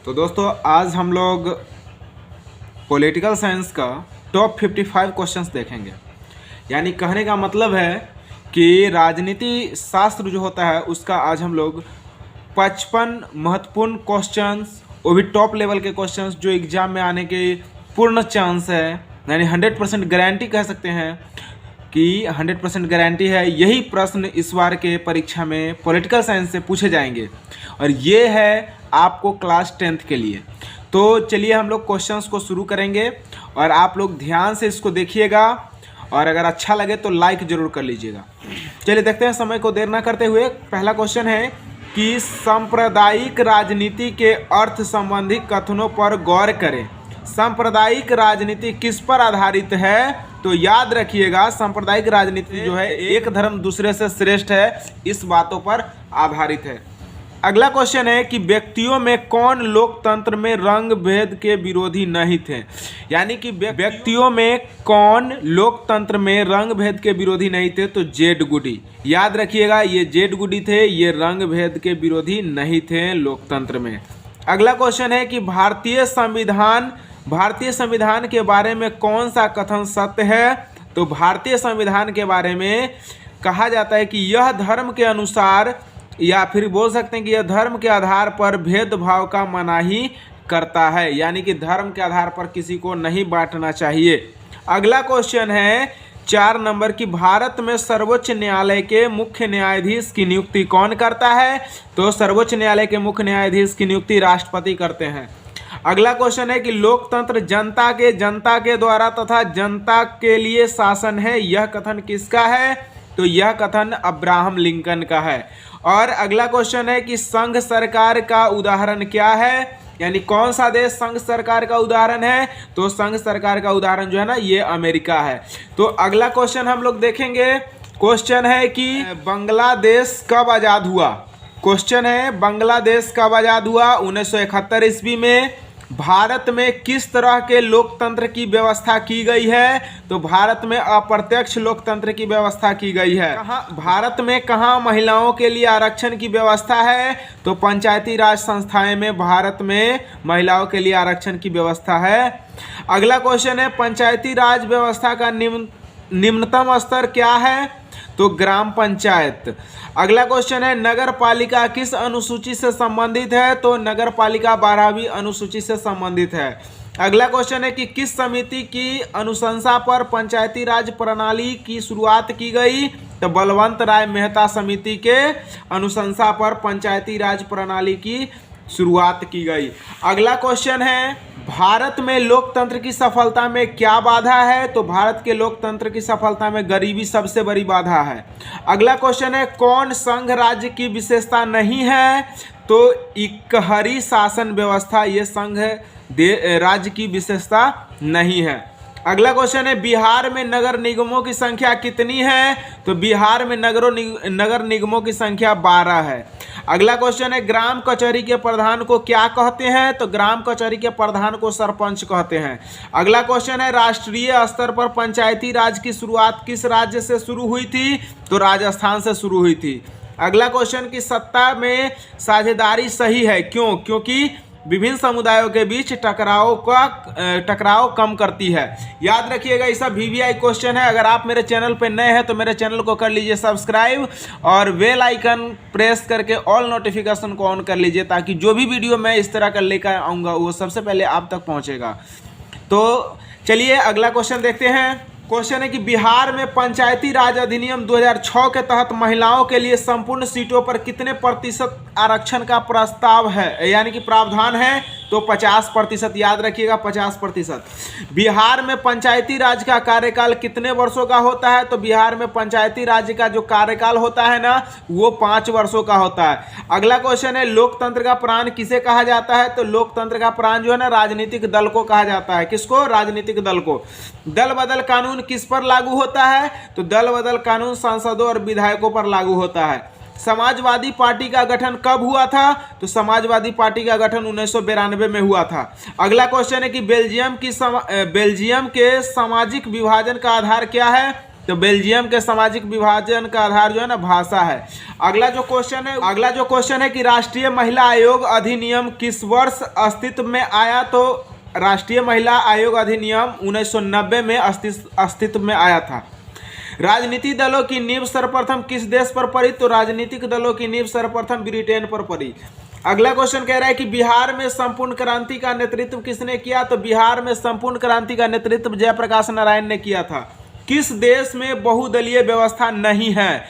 तो दोस्तों आज हम लोग पॉलिटिकल साइंस का टॉप 55 क्वेश्चंस देखेंगे। यानी कहने का मतलब है कि राजनीति शास्त्र जो होता है उसका आज हम लोग 55 महत्वपूर्ण क्वेश्चंस, वो भी टॉप लेवल के क्वेश्चंस जो एग्जाम में आने के पूर्ण चांस है, यानी 100% गारंटी कह सकते हैं कि 100% गारंटी है यही प्रश्न इस बार के परीक्षा में पॉलिटिकल साइंस से पूछे जाएंगे और ये है आपको क्लास 10th के लिए। तो चलिए हम लोग क्वेश्चंस को शुरू करेंगे और आप लोग ध्यान से इसको देखिएगा और अगर अच्छा लगे तो लाइक ज़रूर कर लीजिएगा। चलिए देखते हैं समय को देर ना करते हुए। पहला क्वेश्चन है कि सांप्रदायिक राजनीति के अर्थ संबंधी कथनों पर गौर करें। सांप्रदायिक राजनीति किस पर आधारित है? तो याद रखिएगा सांप्रदायिक राजनीति जो है एक धर्म दूसरे से श्रेष्ठ है, इस बातों पर आधारित है। अगला क्वेश्चन है कि व्यक्तियों में कौन लोकतंत्र में रंग भेद के विरोधी नहीं थे। यानी कि व्यक्तियों में कौन लोकतंत्र में रंग भेद के विरोधी नहीं थे? तो जेड गुडी। याद रखिएगा ये जेड गुडी थे, ये रंग भेद के विरोधी नहीं थे लोकतंत्र में। अगला क्वेश्चन है कि भारतीय संविधान के बारे में कौन सा कथन सत्य है? तो भारतीय संविधान के बारे में कहा जाता है कि यह धर्म के अनुसार, या फिर बोल सकते हैं कि यह धर्म के आधार पर भेदभाव का मनाही करता है, यानी कि धर्म के आधार पर किसी को नहीं बांटना चाहिए। अगला क्वेश्चन है 4 नंबर की भारत में सर्वोच्च न्यायालय के मुख्य न्यायाधीश की नियुक्ति कौन करता है? तो सर्वोच्च न्यायालय के मुख्य न्यायाधीश की नियुक्ति राष्ट्रपति करते हैं। अगला क्वेश्चन है कि लोकतंत्र जनता के द्वारा तथा जनता के लिए शासन है, यह कथन किसका है? तो यह कथन अब्राहम लिंकन का है। और अगला क्वेश्चन है कि संघ सरकार का उदाहरण क्या है? यानी कौन सा देश संघ सरकार का उदाहरण है? तो संघ सरकार का उदाहरण जो है ना ये अमेरिका है। तो अगला क्वेश्चन हम लोग देखेंगे। क्वेश्चन है कि बांग्लादेश कब आज़ाद हुआ? क्वेश्चन है बांग्लादेश कब आज़ाद हुआ? 1971 ईस्वी में। भारत में किस तरह के लोकतंत्र की व्यवस्था की गई है? तो भारत में अप्रत्यक्ष लोकतंत्र की व्यवस्था की गई है। भारत में कहाँ महिलाओं के लिए आरक्षण की व्यवस्था है? तो पंचायती राज संस्थाएं में भारत में महिलाओं के लिए आरक्षण की व्यवस्था है। अगला क्वेश्चन है पंचायती राज व्यवस्था का निम्नतम स्तर क्या है? तो ग्राम पंचायत। अगला क्वेश्चन है नगर पालिका किस अनुसूची से संबंधित है? तो नगर पालिका 12वीं अनुसूची से संबंधित है। अगला क्वेश्चन है कि किस समिति की अनुशंसा पर पंचायती राज प्रणाली की शुरुआत की गई? तो बलवंत राय मेहता समिति के अनुशंसा पर पंचायती राज प्रणाली की शुरुआत की गई। अगला क्वेश्चन है भारत में लोकतंत्र की सफलता में क्या बाधा है? तो भारत के लोकतंत्र की सफलता में गरीबी सबसे बड़ी बाधा है। अगला क्वेश्चन है कौन संघ राज्य की विशेषता नहीं है? तो इकहरी शासन व्यवस्था ये संघ राज्य की विशेषता नहीं है। अगला क्वेश्चन है बिहार में नगर निगमों की संख्या कितनी है? तो बिहार में नगर निगमों की संख्या 12 है। अगला क्वेश्चन है ग्राम कचहरी के प्रधान को क्या कहते हैं? तो ग्राम कचहरी के प्रधान को सरपंच कहते हैं। अगला क्वेश्चन है राष्ट्रीय स्तर पर पंचायती राज की शुरुआत किस राज्य से शुरू हुई थी? तो राजस्थान से शुरू हुई थी। अगला क्वेश्चन की सत्ता में साझेदारी सही है, क्यों? क्योंकि विभिन्न समुदायों के बीच टकराव कम करती है। याद रखिएगा ये सब VVI क्वेश्चन है। अगर आप मेरे चैनल पर नए हैं तो मेरे चैनल को कर लीजिए सब्सक्राइब और बेल आइकन प्रेस करके ऑल नोटिफिकेशन को ऑन कर लीजिए ताकि जो भी वीडियो मैं इस तरह का लेकर आऊँगा वो सबसे पहले आप तक पहुँचेगा। तो चलिए अगला क्वेश्चन देखते हैं। क्वेश्चन है कि बिहार में पंचायती राज अधिनियम 2006 के तहत महिलाओं के लिए संपूर्ण सीटों पर कितने प्रतिशत आरक्षण का प्रस्ताव है, यानी कि प्रावधान है? तो 50%। याद रखिएगा 50%। बिहार में पंचायती राज का कार्यकाल कितने वर्षों का होता है? तो बिहार में पंचायती राज का जो कार्यकाल होता है ना वो 5 वर्षों का होता है। अगला क्वेश्चन है लोकतंत्र का प्राण किसे कहा जाता है? तो लोकतंत्र का प्राण जो है ना राजनीतिक दल को कहा जाता है। किसको? राजनीतिक दल को। दल बदल कानून किस पर लागू होता है? तो दल बदल कानून सांसदों और विधायकों पर लागू होता है। समाजवादी पार्टी का गठन कब हुआ था? तो समाजवादी पार्टी का गठन 1992 में हुआ था। अगला क्वेश्चन है कि बेल्जियम के सामाजिक विभाजन का आधार क्या है? तो बेल्जियम के सामाजिक विभाजन का आधार जो है ना भाषा है। अगला जो क्वेश्चन है कि राष्ट्रीय महिला आयोग अधिनियम किस वर्ष अस्तित्व में आया? तो राष्ट्रीय महिला आयोग अधिनियम 1990 में अस्तित्व में आया था। राजनीतिक दलों की नींव सर्वप्रथम किस देश पर पड़ी? तो राजनीतिक दलों की नींव सर्वप्रथम ब्रिटेन पर पड़ी। अगला क्वेश्चन कह रहा है कि बिहार में संपूर्ण क्रांति का नेतृत्व किसने किया? तो बिहार में संपूर्ण क्रांति का नेतृत्व जयप्रकाश नारायण ने किया था। किस देश में बहुदलीय व्यवस्था नहीं है?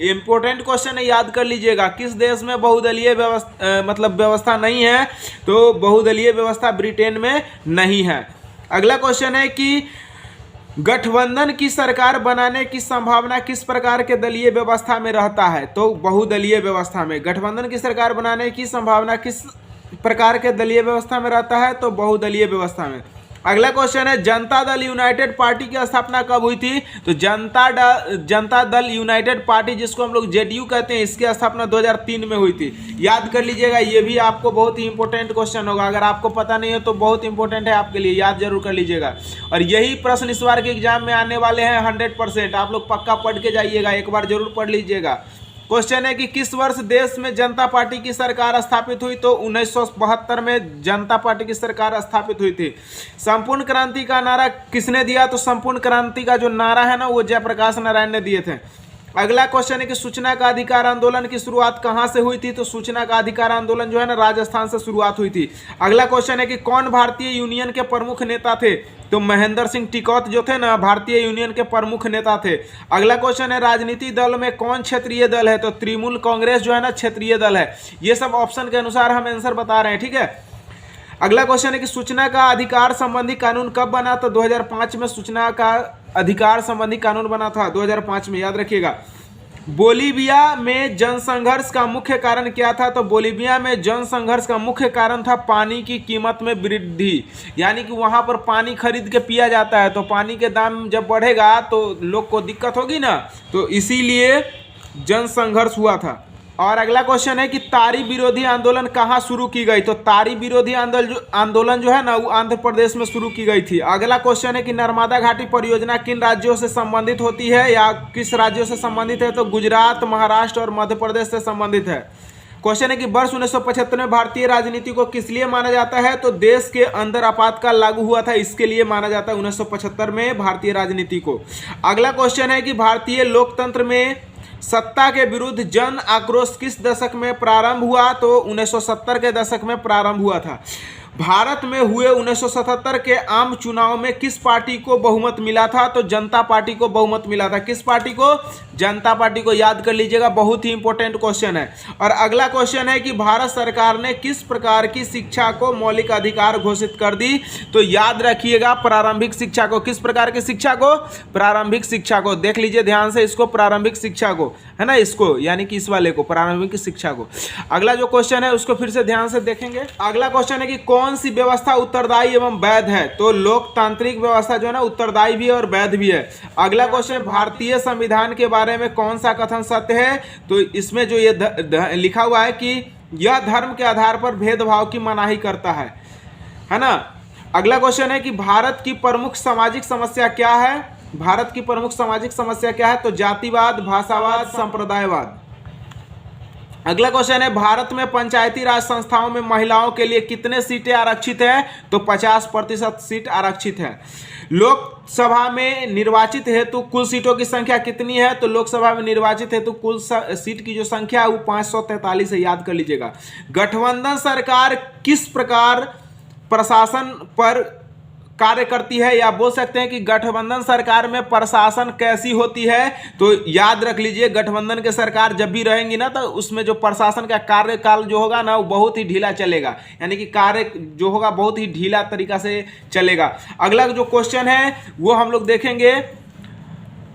इंपॉर्टेंट क्वेश्चन है, याद कर लीजिएगा। किस देश में बहुदलीय व्यवस्था नहीं है? तो बहुदलीय व्यवस्था ब्रिटेन में नहीं है। अगला क्वेश्चन है कि गठबंधन की सरकार बनाने की संभावना किस प्रकार के दलीय व्यवस्था में रहता है? तो बहुदलीय व्यवस्था में। गठबंधन की सरकार बनाने की संभावना किस प्रकार के दलीय व्यवस्था में रहता है? तो बहुदलीय व्यवस्था में। अगला क्वेश्चन है जनता दल यूनाइटेड पार्टी की स्थापना कब हुई थी? तो जनता दल यूनाइटेड पार्टी, जिसको हम लोग जेडीयू कहते हैं, इसकी स्थापना 2003 में हुई थी। याद कर लीजिएगा, ये भी आपको बहुत ही इंपॉर्टेंट क्वेश्चन होगा। अगर आपको पता नहीं है तो बहुत इंपॉर्टेंट है आपके लिए, याद जरूर कर लीजिएगा। और यही प्रश्न इस बार के एग्जाम में आने वाले हैं 100%। आप लोग पक्का पढ़ के जाइएगा, एक बार जरूर पढ़ लीजिएगा। क्वेश्चन है कि किस वर्ष देश में जनता पार्टी की सरकार स्थापित हुई? तो 1972 में जनता पार्टी की सरकार स्थापित हुई थी। संपूर्ण क्रांति का नारा किसने दिया? तो संपूर्ण क्रांति का जो नारा है ना, वो जयप्रकाश नारायण ने दिए थे। अगला क्वेश्चन है कि सूचना का अधिकार आंदोलन की शुरुआत कहां से हुई थी? तो सूचना का अधिकार आंदोलन जो है ना, राजस्थान से शुरुआत हुई थी। अगला क्वेश्चन है कि कौन भारतीय यूनियन के प्रमुख नेता थे? तो महेंद्र सिंह टिकैत जो थे ना, भारतीय यूनियन के प्रमुख नेता थे। अगला क्वेश्चन है राजनीतिक दल में कौन क्षेत्रीय दल है? तो तृणमूल कांग्रेस जो है ना, क्षेत्रीय दल है। ये सब ऑप्शन के अनुसार हम आंसर बता रहे हैं, ठीक है। अगला क्वेश्चन है कि सूचना का अधिकार संबंधी कानून कब बना? तो 2005 में सूचना का अधिकार संबंधी कानून बना था, 2005 में, याद रखिएगा। बोलीविया में जनसंघर्ष का मुख्य कारण क्या था? तो बोलीविया में जनसंघर्ष का मुख्य कारण था पानी की कीमत में वृद्धि। यानी कि वहां पर पानी खरीद के पिया जाता है, तो पानी के दाम जब बढ़ेगा तो लोग को दिक्कत होगी ना, तो इसीलिए जनसंघर्ष हुआ था। और अगला क्वेश्चन है कि तारी विरोधी आंदोलन कहाँ शुरू की गई? तो तारी विरोधी आंदोलन जो है ना, वो आंध्र प्रदेश में शुरू की गई थी। अगला क्वेश्चन है कि नर्मदा घाटी परियोजना किन राज्यों से संबंधित होती है या किस राज्यों से संबंधित है? तो गुजरात, महाराष्ट्र और मध्य प्रदेश से संबंधित है। क्वेश्चन है कि वर्ष 1975 में भारतीय राजनीति को किस लिए माना जाता है? तो देश के अंदर आपातकाल लागू हुआ था, इसके लिए माना जाता है 1975 में भारतीय राजनीति को। अगला क्वेश्चन है कि भारतीय लोकतंत्र में सत्ता के विरुद्ध जन आक्रोश किस दशक में प्रारंभ हुआ? तो 1970 के दशक में प्रारंभ हुआ था। भारत में हुए 1977 के आम चुनाव में किस पार्टी को बहुमत मिला था? तो जनता पार्टी को बहुमत मिला था। किस पार्टी को? जनता पार्टी को, याद कर लीजिएगा, बहुत ही इंपॉर्टेंट क्वेश्चन है। और अगला क्वेश्चन है कि भारत सरकार ने किस प्रकार की शिक्षा को मौलिक अधिकार घोषित कर दी? तो याद रखिएगा, प्रारंभिक शिक्षा को। किस प्रकार की शिक्षा को? प्रारंभिक शिक्षा को। देख लीजिए ध्यान से इसको, प्रारंभिक शिक्षा को, है ना, इसको यानी कि इस वाले को, प्रारंभिक शिक्षा को। अगला जो क्वेश्चन है उसको फिर से ध्यान से देखेंगे। अगला क्वेश्चन है कि कौन सी व्यवस्था उत्तरदायी एवं वैध है? तो लोकतांत्रिक व्यवस्था जो है ना, उत्तरदायी भी है और वैध भी है। अगला क्वेश्चन, भारतीय संविधान के बारे में कौन सा कथन सत्य है? तो इसमें जो ये लिखा हुआ है कि यह धर्म के आधार पर भेदभाव की मनाही करता है ना। अगला क्वेश्चन है कि भारत की प्रमुख सामाजिक समस्या क्या है? भारत की प्रमुख सामाजिक समस्या क्या है? तो जातिवाद, भाषावाद, संप्रदायवाद। अगला क्वेश्चन है भारत में पंचायती राज संस्थाओं में महिलाओं के लिए कितने सीटें आरक्षित हैं? तो 50% सीट आरक्षित है। लोकसभा में निर्वाचित हेतु कुल सीटों की संख्या कितनी है? तो लोकसभा में निर्वाचित हेतु कुल सीट की जो संख्या है वो 543 है, याद कर लीजिएगा। गठबंधन सरकार किस प्रकार प्रशासन पर कार्य करती है, या बोल सकते हैं कि गठबंधन सरकार में प्रशासन कैसी होती है? तो याद रख लीजिए, गठबंधन के सरकार जब भी रहेंगी ना, तो उसमें जो प्रशासन का कार्यकाल जो होगा ना, वो बहुत ही ढीला चलेगा, यानी कि कार्य जो होगा बहुत ही ढीला तरीका से चलेगा। अगला जो क्वेश्चन है वो हम लोग देखेंगे।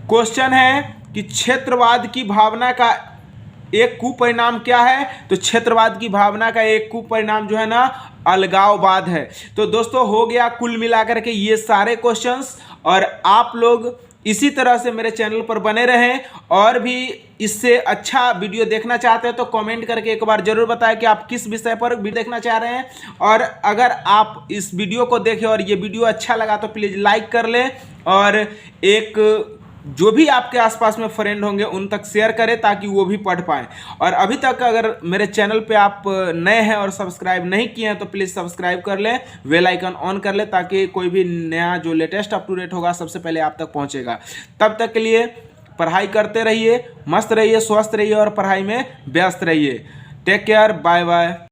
क्वेश्चन है कि क्षेत्रवाद की भावना का एक कुपरिणाम क्या है? तो क्षेत्रवाद की भावना का एक कुपरिणाम जो है ना, अलगाववाद है। तो दोस्तों हो गया कुल मिलाकर के ये सारे क्वेश्चंस। और आप लोग इसी तरह से मेरे चैनल पर बने रहें, और भी इससे अच्छा वीडियो देखना चाहते हैं तो कमेंट करके एक बार जरूर बताएं कि आप किस विषय पर वीडियो देखना चाह रहे हैं। और अगर आप इस वीडियो को देखें और ये वीडियो अच्छा लगा तो प्लीज़ लाइक कर लें, और एक जो भी आपके आसपास में फ्रेंड होंगे उन तक शेयर करें ताकि वो भी पढ़ पाएँ। और अभी तक अगर मेरे चैनल पे आप नए हैं और सब्सक्राइब नहीं किए हैं तो प्लीज़ सब्सक्राइब कर लें, बेल आइकन ऑन कर लें, ताकि कोई भी नया जो लेटेस्ट अप टू डेट होगा सबसे पहले आप तक पहुंचेगा। तब तक के लिए पढ़ाई करते रहिए, मस्त रहिए, स्वस्थ रहिए और पढ़ाई में व्यस्त रहिए। Take care, bye bye.